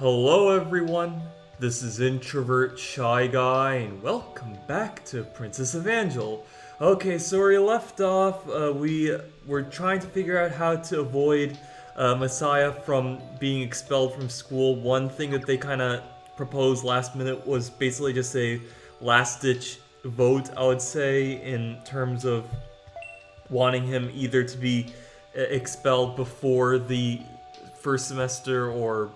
Hello everyone, this is Introvert Shy Guy and welcome back to Princess Evangile. Okay, so where we left off, we were trying to figure out how to avoid Messiah from being expelled from school. One thing that they kind of proposed last minute was basically just a last-ditch vote, I would say, in terms of wanting him either to be expelled before the first semester or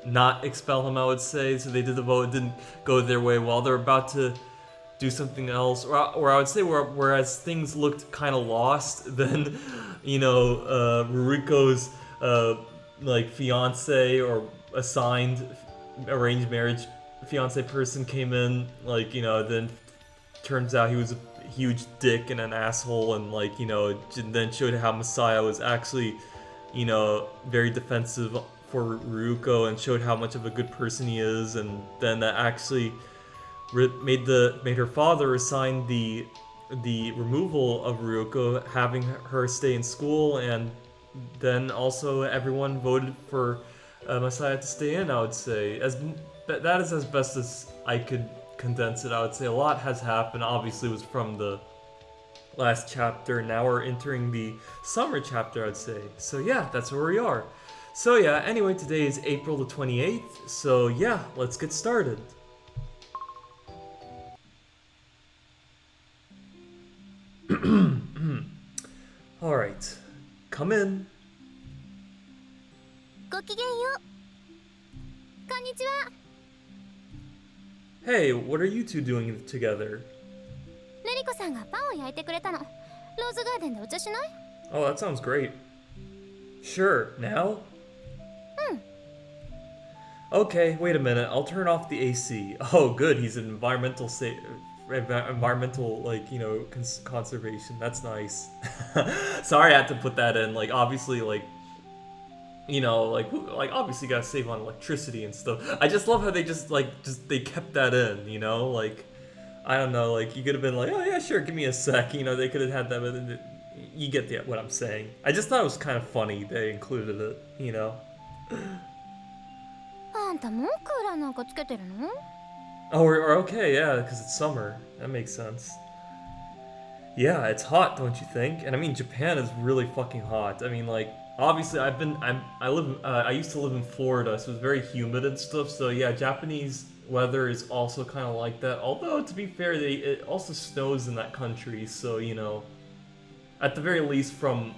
not expel him, I would say. So they did the vote, it didn't go their way. While they're about to do something else, or I would say whereas things looked kind of lost, then, Ruriko's, fiance or assigned arranged marriage fiance person came in, then turns out he was a huge dick and an asshole, and then showed how Messiah was actually very defensive for Ruko and showed how much of a good person he is, and then that actually made her father assign the removal of Ruko, having her stay in school, and then also everyone voted for Messiah to stay in. I would say that is as best as I could condense it. I would say a lot has happened. Obviously, it was from the last chapter. Now we're entering the summer chapter, I'd say. So yeah, that's where we are. So yeah, anyway, today is April the 28th. So yeah, let's get started. Alright, come in. ごきげんよう。こんにちは。 Hey, what are you two doing together? レリコさんがパンを焼いてくれたの。ローズガーデンでお茶しない？ Oh, that sounds great. Sure, now? Okay, wait a minute. I'll turn off the AC. Oh, good. He's an environmental conservation. That's nice. Sorry I had to put that in. Obviously, obviously gotta save on electricity and stuff. I just love how they they kept that in, I don't know, you could have been like, oh yeah, sure, give me a sec, they could have had that, but you get what I'm saying. I just thought it was kind of funny they included it, あんたもクーラーなんかつけてるの？ Oh, we're okay, yeah, because it's summer. That makes sense. Yeah, it's hot, don't you think? And I mean, Japan is really fucking hot. I mean, obviously I used to live in Florida, so it's very humid and stuff, so yeah, Japanese weather is also kind of like that. Although, to be fair, it also snows in that country, so, at the very least from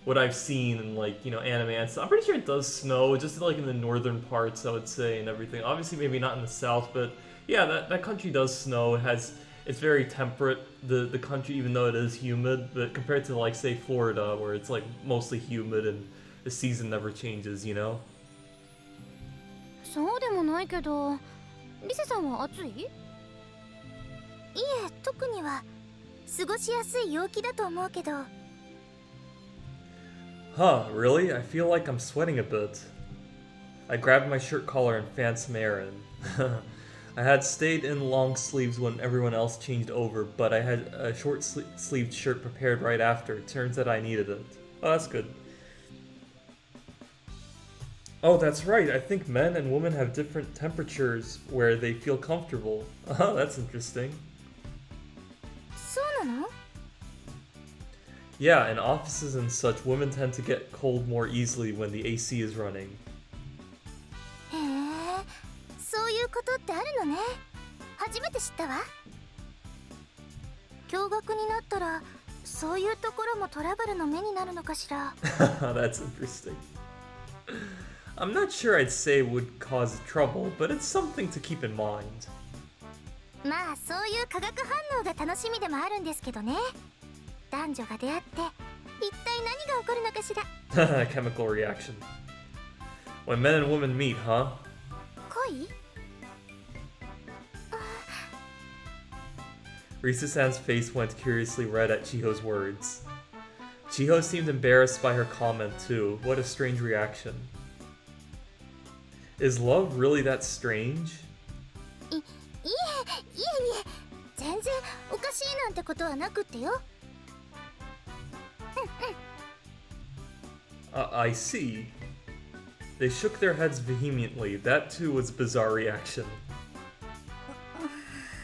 what I've seen in, anime and stuff, I'm pretty sure it does snow, just, in the northern parts, I would say, and everything. Obviously, maybe not in the south, but, yeah, that country does snow. It's very temperate, the country, even though it is humid, but compared to, say, Florida, where it's, mostly humid and the season never changes, そうでもないけど、リセさんは暑い？いえ、特には過ごしやすい陽気だと思うけど。Huh, really? I feel like I'm sweating a bit. I grabbed my shirt collar and fanned some air in. I had stayed in long sleeves when everyone else changed over, but I had a short-sleeved shirt prepared right after. It turns out I needed it. Oh, that's good. Oh, that's right. I think men and women have different temperatures where they feel comfortable. Oh, that's interesting. そうなの？ Yeah, in offices and such, women tend to get cold more easily when the AC is running. へえ、そういうことってあるのね。初めて知ったわ。共学になったら、そういうところもトラブルの目になるのかしら。That's interesting. I'm not sure I'd say it would cause trouble, but it's something to keep in mind. まあ、そういう化学反応が楽しみでもあるんですけどね。男女が出会って一体何が起こるのかしら。Chemical reaction. When men and women meet, huh? 恋？ Risa-san's face went curiously red at Chiho's words. Chiho seemed embarrassed by her comment too. What a strange reaction. Is love really that strange? いえ、全然おかしいなんてことはなくってよ。I see. They shook their heads vehemently. That too was a bizarre reaction.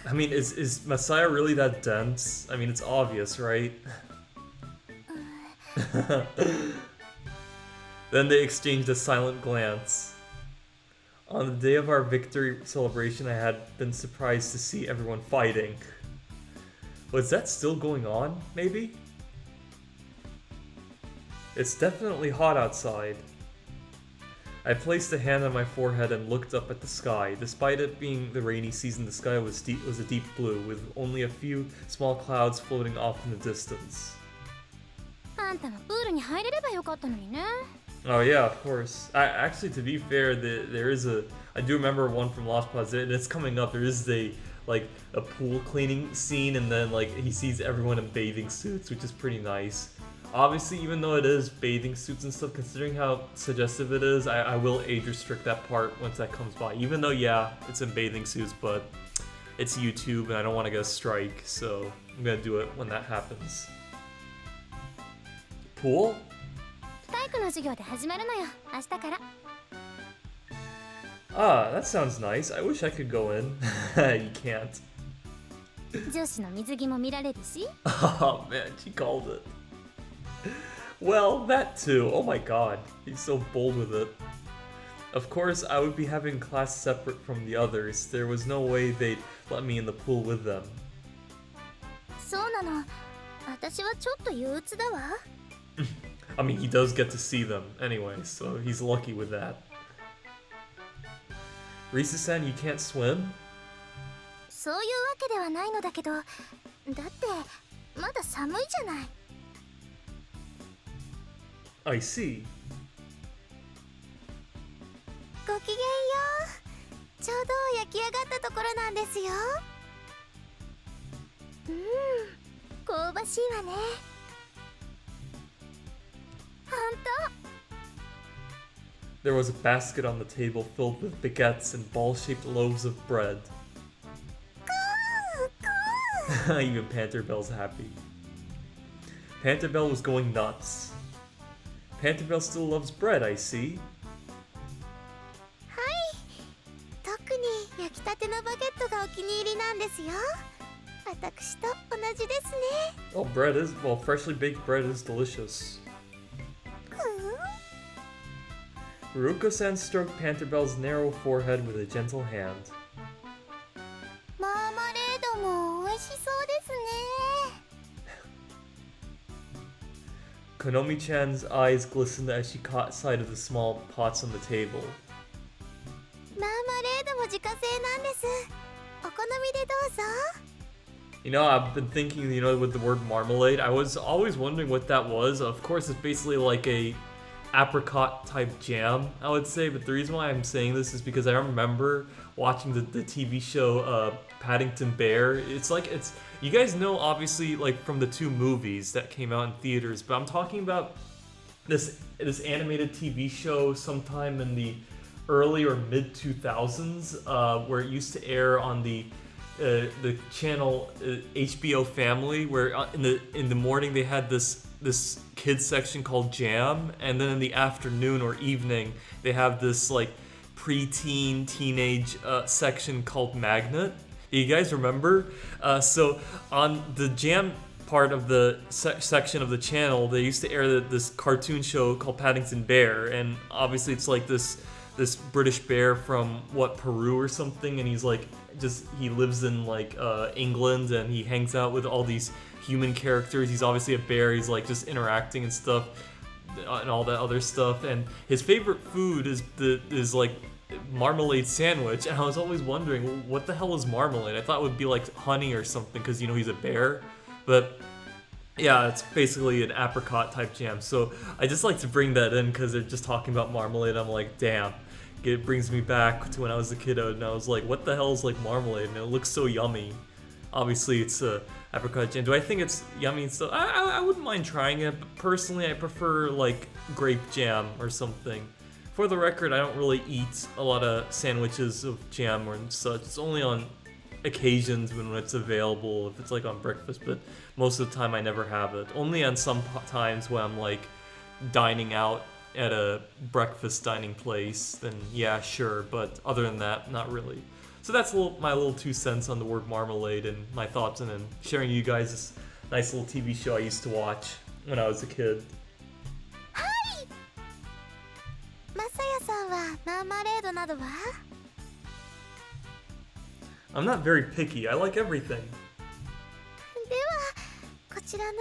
I mean, is Messiah really that dense? I mean, it's obvious, right? Then they exchanged a silent glance. On the day of our victory celebration, I had been surprised to see everyone fighting. Was that still going on, maybe? It's definitely hot outside. I placed a hand on my forehead and looked up at the sky. Despite it being the rainy season, the sky was a deep blue, with only a few small clouds floating off in the distance. あんたもプールに入れればよかったのにね。 Oh yeah, of course. Actually, to be fair, there is a... I do remember one from Lost Plaza, and it's coming up. There is a pool cleaning scene, and then like he sees everyone in bathing suits, which is pretty nice. Obviously, even though it is bathing suits and stuff, considering how suggestive it is, I will age restrict that part once that comes by. Even though, yeah, it's in bathing suits, but it's YouTube, and I don't want to get a strike, so I'm gonna do it when that happens. Pool? 体育の授業で始まるのよ、明日から。 Ah, that sounds nice. I wish I could go in. You can't. 女子の水着も見られるし。 Oh man, she called it. Well, that too. Oh my god, he's so bold with it. Of course, I would be having class separate from the others. There was no way they'd let me in the pool with them. そうなの。私はちょっと憂鬱だわ。 I mean, he does get to see them anyway, so he's lucky with that. Risa-san, you can't swim? そういうわけではないのだけど、だってまだ寒いじゃない。 I see. ごきげんよう。ちょうど焼き上がったところなんですよ。香ばしいわね。ほんと。 There was a basket on the table filled with baguettes and ball-shaped loaves of bread. Even Panterbell's happy. Panterbell was going nuts. Panterbell still loves bread, I see. はい。特に焼きたてのバゲットがお気に入りなんですよ。私と同じですね。 Well, freshly baked bread is delicious. Ruko-san stroked Panterbell's narrow forehead with a gentle hand. マーマレードも美味しそうですね。 Konomi-chan's eyes glistened as she caught sight of the small pots on the table. マーマレードも自家製なんです。お好みでどうぞ。 You know, I've been thinking, with the word marmalade, I was always wondering what that was. Of course, it's basically like a apricot type jam, I would say, but the reason why I'm saying this is because I remember watching the TV show Paddington Bear. It's you guys know, obviously, like from the two movies that came out in theaters, but I'm talking about this animated TV show sometime in the early or mid 2000s, where it used to air on the channel HBO Family, where in the morning they had this kids section called Jam, and then in the afternoon or evening they have this like preteen teenage section called Magnet. You guys remember? So on the Jam part of the section of the channel, they used to air this cartoon show called Paddington Bear, and obviously it's like this British bear from Peru or something, and he's like he lives in like England, and he hangs out with all these human characters. He's obviously a bear. He's like just interacting and stuff, and all that other stuff. And his favorite food is like marmalade sandwich. And I was always wondering, what the hell is marmalade? I thought it would be like honey or something, because he's a bear. But yeah, it's basically an apricot type jam. So I just like to bring that in because they're just talking about marmalade. I'm like, damn. It brings me back to when I was a kiddo, and I was like, what the hell is like marmalade? And it looks so yummy. Obviously, it's a apricot jam. Do I think it's yummy and stuff? I wouldn't mind trying it, but personally, I prefer like grape jam or something. For the record, I don't really eat a lot of sandwiches of jam or such. It's only on occasions when it's available, if it's like on breakfast, but most of the time I never have it. Only on some times when I'm like dining out at a breakfast dining place, then yeah, sure. But other than that, not really. So that's my little 2 cents on the word marmalade and my thoughts, and then sharing you guys this nice little TV show I used to watch when I was a kid. マサヤさんはマーマレードなどは I'm not very picky. I like everything. ではこちらの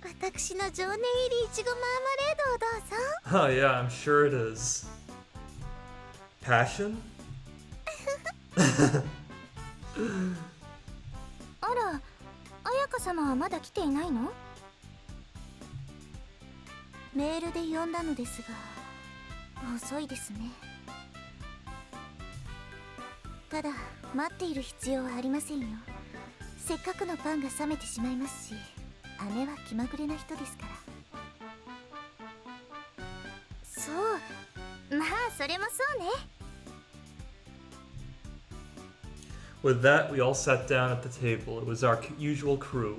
私の常年入りいちごマーマレードをどうぞ Oh yeah, I'm sure it is. Passion? あら、彩香様はまだ来ていないの？メールで呼んだのですが遅いですね。ただ待っている必要はありませんよ。せっかくのパンが冷めてしまいますし、姉は気まぐれな人ですから。そう、まあそれもそうね。With that, we all sat down at the table. It was our usual crew.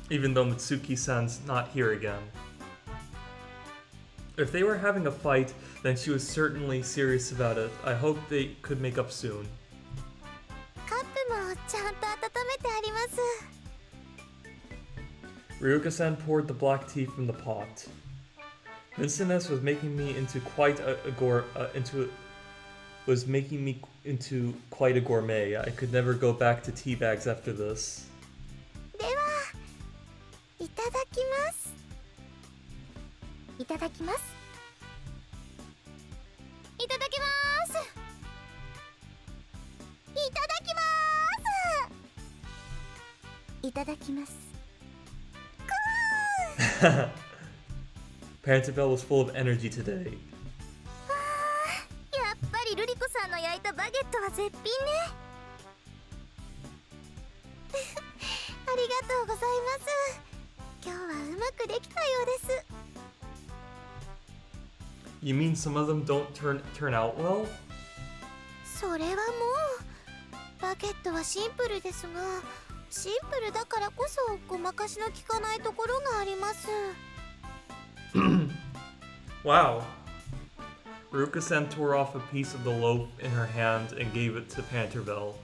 Even though Mitsuki-san's not here again. If they were having a fight, then she was certainly serious about it. I hope they could make up soon. カップもちゃんと温めてあります。Ryuka-san poured the black tea from the pot. Vincent-S was making me into quite a gourmet. I could never go back to tea bags after this. では、いただきます。いただきます。いただきます。いただきます。いただきます。Pantabelle was full of energy today. やっぱりルリコさんの焼いたバゲットは絶品ね。ありがとうございます。今日はうまくできたようです。You mean some of them don't turn out well? それはもうバゲットはシンプルですが、シンプルだからこそごまかしの効かないところがあります。Wow. Ruka-san tore off a piece of the loaf in her hand and gave it to Pantabelle.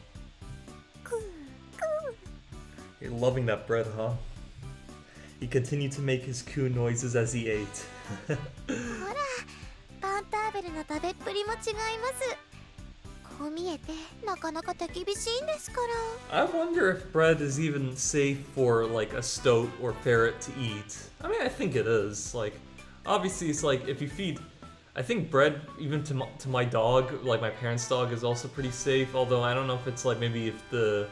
You're loving that bread, huh? He continued to make his coo noises as he ate. ほら、パンターベルの食べっぷりも違います。こう見えてなかなか手厳しいんですから。I wonder if bread is even safe for like a stoat or ferret to eat. I mean, I think it is. Like, obviously, it's like if you feed. I think bread, even to my dog, like my parents' dog, is also pretty safe. Although I don't know if it's like maybe if it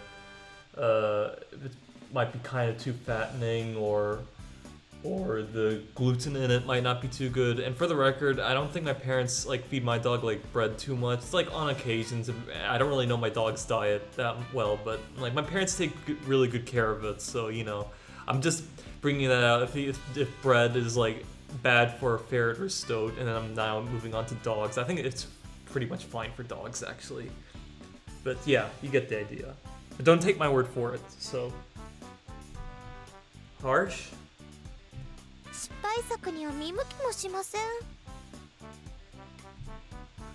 might be kind of too fattening or the gluten in it might not be too good. And for the record, I don't think my parents like feed my dog like bread too much. It's like on occasions. I don't really know my dog's diet that well, but like my parents take really good care of it. So you know, I'm just bringing that out. If bread is like bad for a ferret or stoat, and then I'm now moving on to dogs. I think it's pretty much fine for dogs actually. But yeah, you get the idea. But don't take my word for it. So harsh. 失敗作には見向きもしません。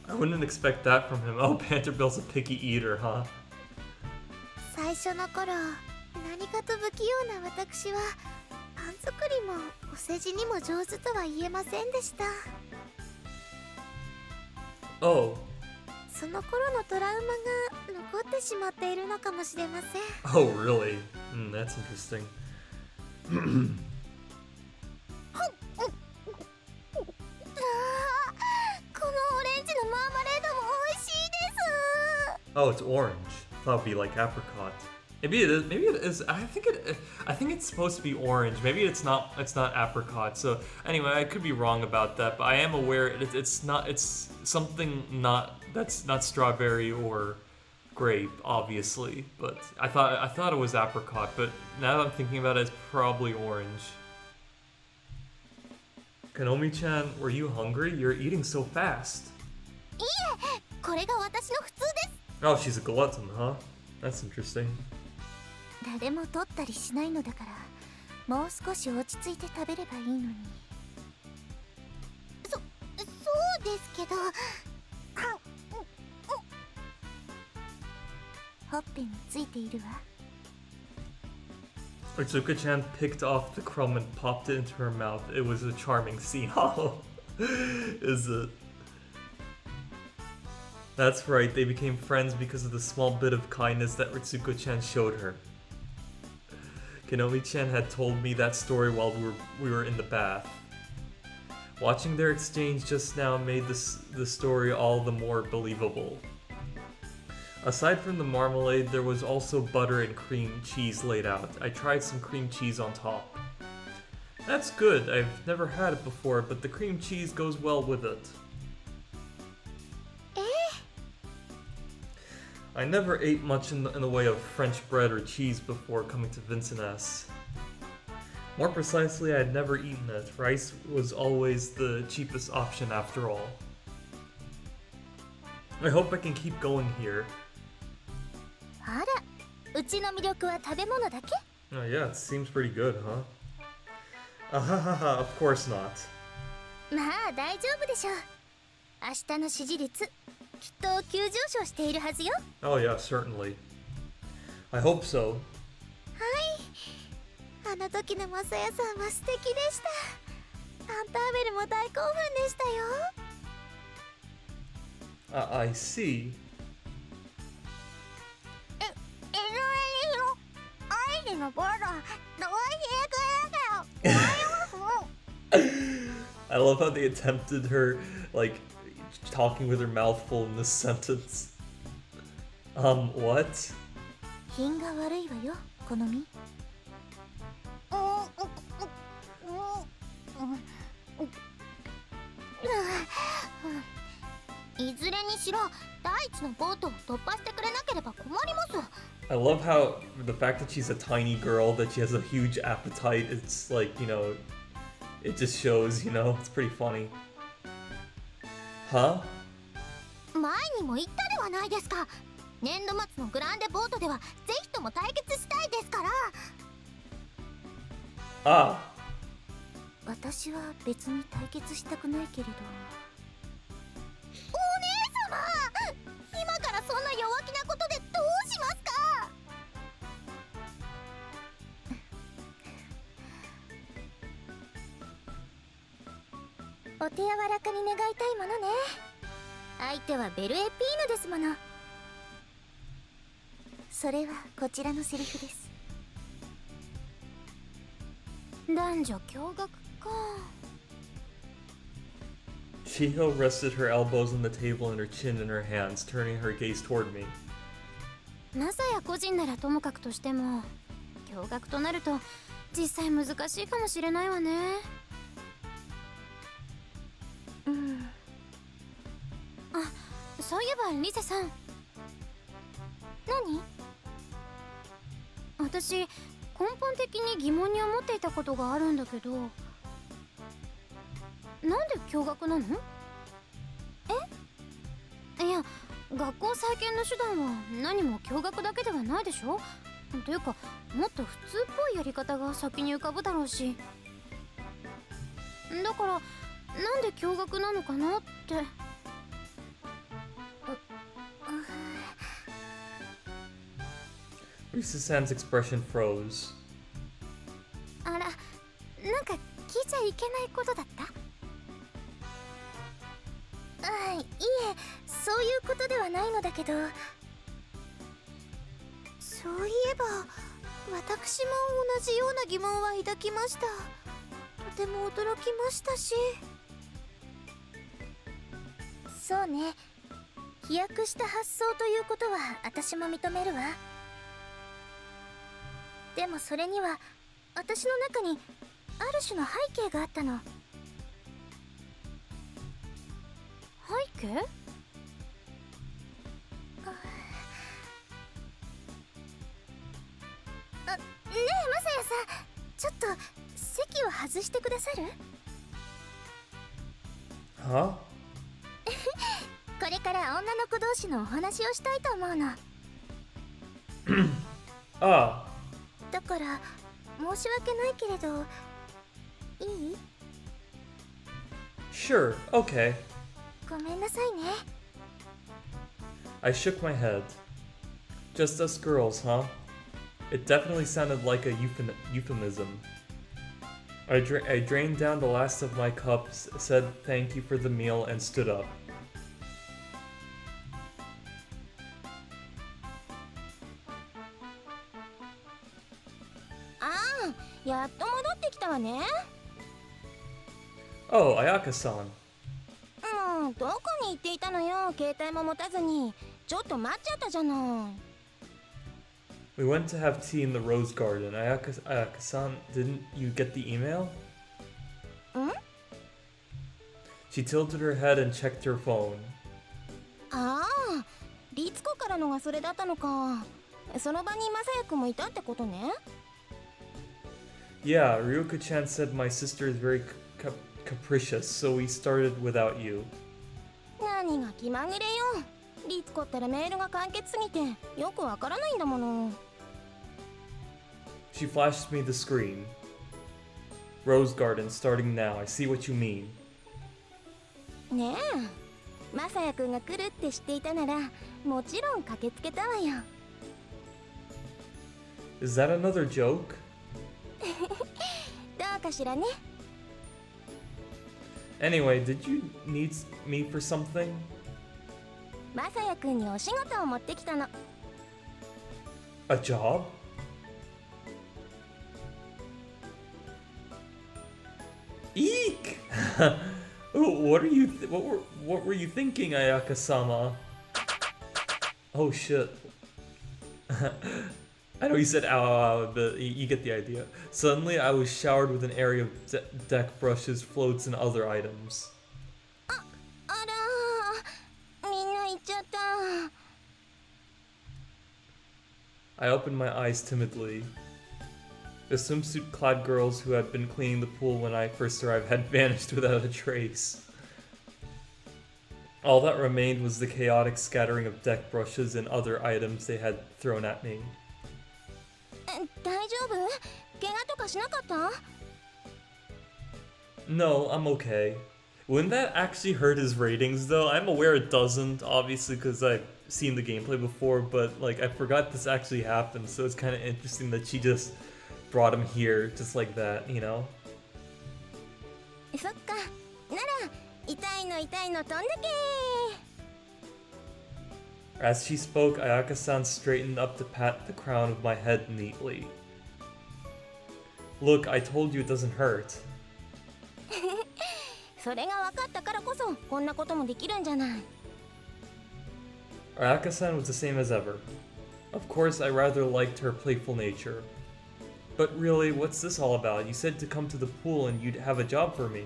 I wouldn't expect that from him. Oh, Pantabelle's a picky eater, huh? 最初の頃、何かと不器用な私はパン作りもお世辞にも上手とは言えませんでした。Oh. その頃のトラウマが残ってしまっているのかもしれません。Oh, really? That's interesting. このオレンジのマーマレードも美味しいです。 Oh, it's orange. I thought it'd be like apricot. Maybe it is. Maybe it is. I think it's supposed to be orange. Maybe it's not. It's not apricot. So anyway, I could be wrong about that. But I am aware it's not. It's something that's not strawberry or grape, obviously. But I thought it was apricot. But now that I'm thinking about it, it's probably orange. Kanomi-chan, were you hungry? You're eating so fast. いえ、これが私の普通です。 Oh, she's a glutton, huh? That's interesting. 誰も取ったりしないのだから、もう少し落ち着いて食べればいいのに。ですけど、ほっぺについているわ。Otsuka-chan picked off the crumb and popped it into her mouth. It was a charming scene. Oh, is it? That's right, they became friends because of the small bit of kindness that Ritsuko-chan showed her. Kenomi-chan had told me that story while we were in the bath. Watching their exchange just now made the story all the more believable. Aside from the marmalade, there was also butter and cream cheese laid out. I tried some cream cheese on top. That's good, I've never had it before, but the cream cheese goes well with it. I never ate much in the way of French bread or cheese before coming to Vincent S. More precisely, I had never eaten it. Rice was always the cheapest option after all. I hope I can keep going here. あら、うちの魅力は食べ物だけ? Oh yeah, it seems pretty good, huh? Ahahaha, of course not. まあ大丈夫でしょう。明日の支持率、きっと急上昇しているはずよ。Oh yeah, certainly. I hope so. はい。あの時のマサヤさんは素敵でした。タンターベルも大興奮でしたよ。I see. アイリのボロ、どういう I love how they attempted her, like, talking with her mouth full in this sentence. What? 品が悪いわよ、好み。いずれにしろ、第一のボートを突破してくれなければ困ります。I love how the fact that she's a tiny girl, that she has a huge appetite, it's like, you know, it just shows, you know, it's pretty funny. Huh? 前にも言ったではないですか。年度末のグランデボートではぜひとも対決したいですから。Ah. 私は別に対決したくないけれど。お姉様、今からそんな弱気なことでどうしますか。お手柔らかに願いたいものね。相手はベルエピーノですもの。それはこちらのセリフです。男女共学か。Chiho rested her elbows on the table and her chin in her hands, turning her gaze toward me. マサや個人ならともかくとしても、共学となると実際難しいかもしれないわね。あ、そういえばリセさん。何？私根本的に疑問に思っていたことがあるんだけど、なんで共学なの？いや、学校再建の手段は何も共学だけではないでしょ。というか、もっと普通っぽいやり方が先に浮かぶだろうし。だからなんで共学なのかなって。Risa-san's expression froze. あら、なんか聞いちゃいけないことだった？いえ、そういうことではないのだけど。そういえば私も同じような疑問は抱きました。とても驚きましたし。そうね、飛躍した発想ということは私も認めるわ。でもそれには私の中にある種の背景があったの。背景？ねえ、マサヤさん、ちょっと席を外してくださる？ Huh? これから女の子同士のお話をしたいと思うの。Ah. だから申し訳ないけれど、いい？ Sure, okay. ごめんなさいね。 I shook my head. Just us girls, huh? It definitely sounded like a euphemism. I drained down the last of my cups, said thank you for the meal, and stood up. ああ、やっと戻ってきたわね。 Oh, Ayaka-san. どこに行っていたのよ、携帯も持たずに。ちょっと待っちゃったじゃない。 We went to have tea in the rose garden. Ayaka-san, didn't you get the email? ん？ She tilted her head and checked her phone. ああ、律子からのがそれだったのか。その場にまさやくんもいたってことね。 Yeah, Ryuka-chan said my sister is very capricious, so we started without you. 何が気まぐれよ。律子ったらメールが簡潔すぎてよくわからないんだもの。 She flashed me the screen. Rose garden starting now. I see what you mean. ねえ、まさやくんが来るって知っていたならもちろん駆けつけたわよ。 Is that another joke? どうかしらね。 Anyway, did you need me for something? まさやくんにお仕事を持ってきたの。 A job? Eek! What were you thinking, Ayaka-sama? Oh shit. I know you said ow, ow, ow, but you get the idea. Suddenly, I was showered with an area of deck brushes, floats, and other items. あらー、みんな行っちゃった。 I opened my eyes timidly. The swimsuit-clad girls who had been cleaning the pool when I first arrived had vanished without a trace. All that remained was the chaotic scattering of deck brushes and other items they had thrown at me. 大丈夫？怪我とかしなかった？ No, I'm okay. Wouldn't that actually hurt his ratings though? I'm aware it doesn't, obviously, because I've seen the gameplay before, but like I forgot this actually happened, so it's kind of interesting that she just brought him here just like that, you know? そっか。なら痛いの痛いの飛んでけ。 As she spoke, Ayaka-san straightened up to pat the crown of my head neatly. Look, I told you it doesn't hurt. それが分かったからこそこんなこともできるんじゃない。 Ayaka-san was the same as ever. Of course, I rather liked her playful nature. But really, what's this all about? You said to come to the pool and you'd have a job for me.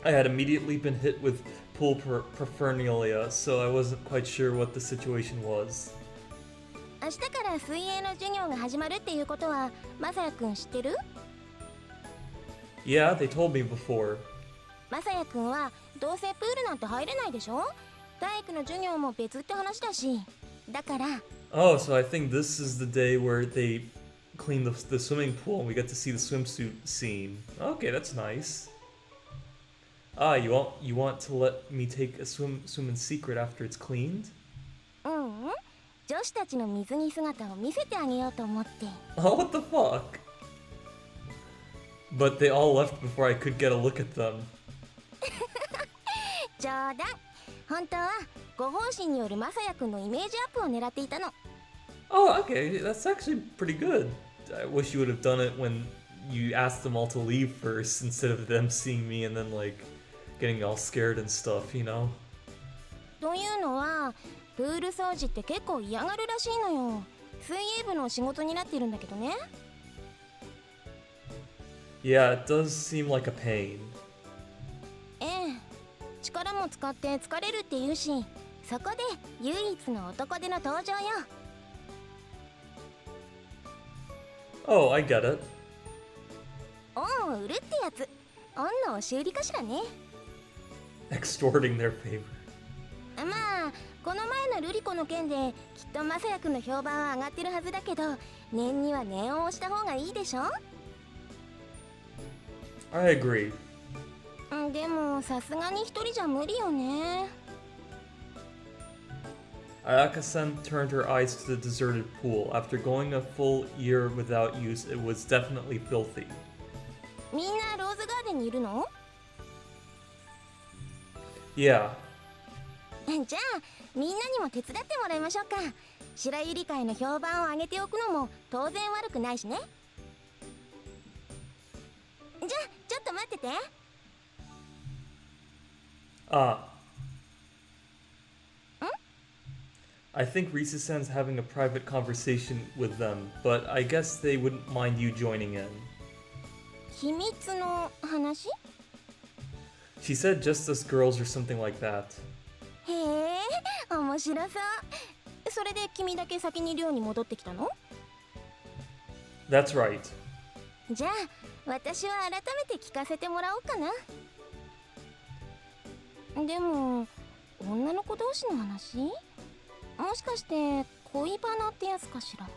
I had immediately been hit with pool paraphernalia, so I wasn't quite sure what the situation was. 明日から水泳の授業が始まるっていうことはまさやくん知ってる？ Yeah, they told me before. まさやくんはどうせプールなんて入れないでしょ？体育の授業も別って話だし。だから。 Oh, so I think this is the day where they clean the swimming pool and we get to see the swimsuit scene. Okay, that's nice. Ah, you want to let me take a swim in secret after it's cleaned? うん、女子たちの水着姿を見せてあげようと思って。 Oh, what the fuck? But they all left before I could get a look at them. 冗談。本当はご奉仕によるまさやくんのイメージアップを狙っていたの。 Oh, okay, that's actually pretty good. I wish you would have done it when you asked them all to leave first instead of them seeing me and then like getting all scared and stuff, you know? というのはプール掃除って結構嫌がるらしいのよ。水泳部の仕事になってるんだけどね。 Yeah, it does seem like a pain. ええ、力も使って疲れるって言うし、そこで唯一の男手の登場よ。 Oh, I get it. 恩を売るってやつ。恩の押し売りかしらね。 Extorting their favor. まあこの前のルリコの件できっとまさやくんの評判は上がってるはずだけど、念には念を押した方がいいでしょ。 I agree. でもさすがに一人じゃ無理よね。 Ayaka-san turned her eyes to the deserted pool. After going a full year without use, it was definitely filthy. みんなローズガーデンにいるの？ Yeah. じゃあみんなにも手伝ってもらいましょうか。白百合会の評判を上げておくのも当然悪くないしね。じゃあちょっと待ってて。I think Risa-san's having a private conversation with them, but I guess they wouldn't mind you joining in. 秘密の話？ She said just us girls or something like that. へえ、面白そう。それで君だけ先に寮に戻ってきたの？ That's right. じゃあ私は改めて聞かせてもらおうかな。でも女の子同士の話？もしかして恋バナってやつかしら。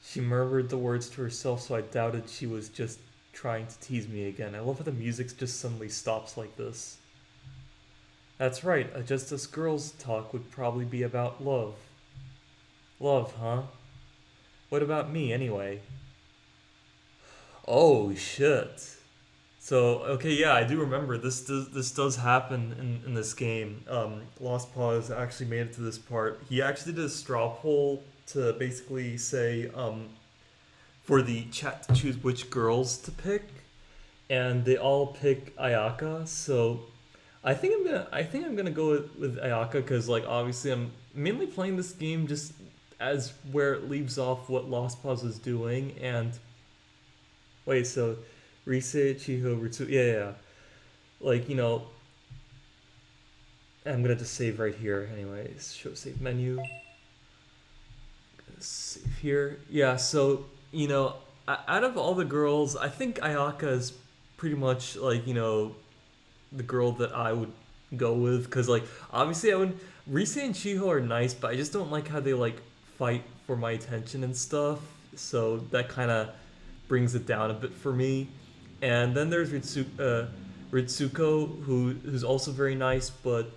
She murmured the words to herself, so I doubted she was just trying to tease me again. I love how the music just suddenly stops like this. That's right, a Just Us Girls talk would probably be about love. Love, huh? What about me, anyway? Oh, shit. So, okay, yeah, I do remember this does happen in this game. Lost Paws actually made it to this part. He actually did a straw poll to basically say for the chat to choose which girls to pick, and they all pick Ayaka. So I think I'm gonna go with Ayaka because like obviously I'm mainly playing this game just as where it leaves off what Lost Paws is doing. And wait, so Rise, Chiho, Ritsu, yeah. Like, you know, I'm gonna just save right here anyways. Show save menu. Save here. Yeah, so, you know, out of all the girls, I think Ayaka is pretty much like, you know, the girl that I would go with. Because, like, obviously I would... Rise and Chiho are nice, but I just don't like how they, like, fight for my attention and stuff. So that kind of brings it down a bit for me. And then there's Ritsuko, who's also very nice, but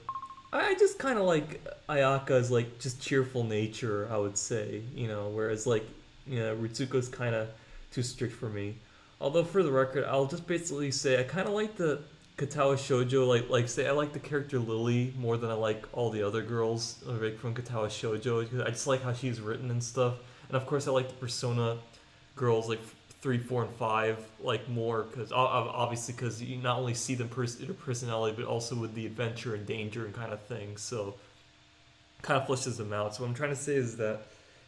I just kind of like Ayaka's like just cheerful nature, I would say, you know, whereas like, you know, Ritsuko's kind of too strict for me. Although for the record, I'll just basically say I kind of like the Katawa Shoujo, like say I like the character Lily more than I like all the other girls like from Katawa Shoujo, because I just like how she's written and stuff. And of course I like the Persona girls like 3, 4, and 5 like more because obviously because you not only see them their personality but also with the adventure and danger and kind of thing, so kind of flushes them out. So what I'm trying to say is that,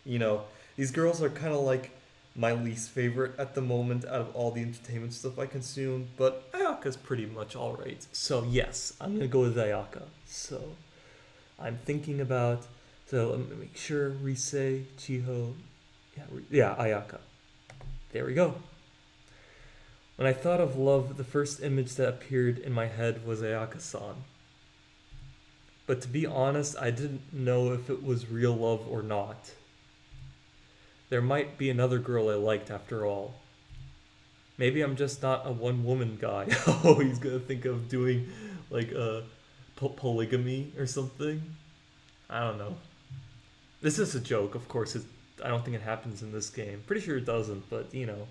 you know, these girls are kind of like my least favorite at the moment out of all the entertainment stuff I consume, but Ayaka's pretty much alright. So yes, I'm gonna go with Ayaka. So I'm thinking about, so let me make sure Rise, Chiho, yeah, Ayaka. There we go. When I thought of love, the first image that appeared in my head was Ayaka-san. But to be honest, I didn't know if it was real love or not. There might be another girl I liked after all. Maybe I'm just not a one-woman guy. Oh, he's gonna think of doing like a polygamy or something. I don't know. This is a joke, of course. I don't think it happens in this game. Pretty sure it doesn't, but you know.